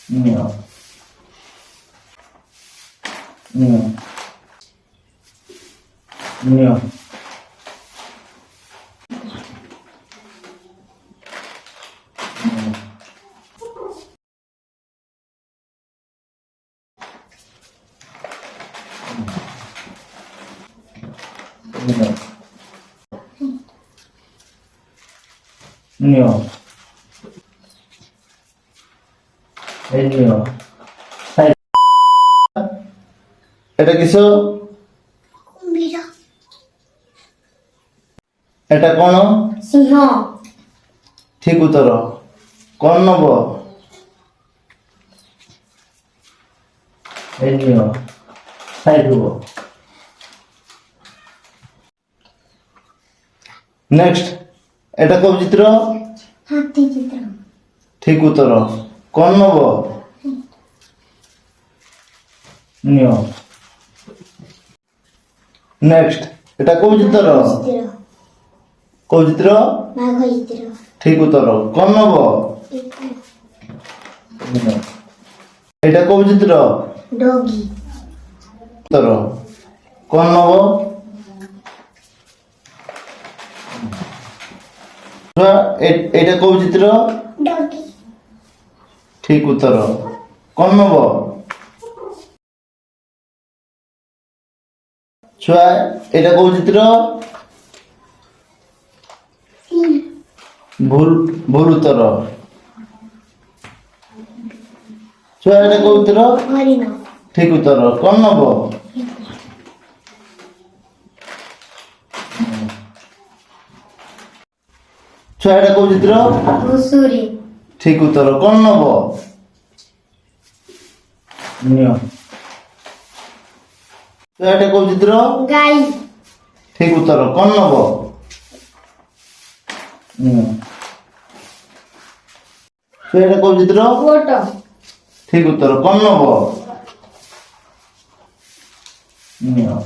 নিও নিও নিও নিও এই নিও এটা কিসো কুম্ভীর এটা কোন সিংহ ঠিক উত্তর কোন নব এই নিও সাইড হব নেক্সট এটা কোন চিত্র হাতি চিত্র ঠিক উত্তর কোন নব নিও নেক্সট এটা কোন চিত্র চিত্র কোন চিত্র বাঘ চিত্র ঠিক উত্তর কোন নব এটা কোন চিত্র ডগি উত্তর কোন নব এটা কোন চিত্র ডগি ঠিক উত্তর কোন নব ছুয়া এটা কোন চিত্র সিংহ ভুল ভুল উত্তর ছুয়া এটা কোন চিত্র হরিণ ঠিক উত্তর কোন নব ছুয়া এটা কোন চিত্র ঘুষুরি ঠিক উত্তর কোন নব নিও ছুয়া এটা কোন চিত্র গাই ঠিক উত্তর কোন নব ছুয়া এটা কোন চিত্র ওট ঠিক উত্তর কোন নব নিও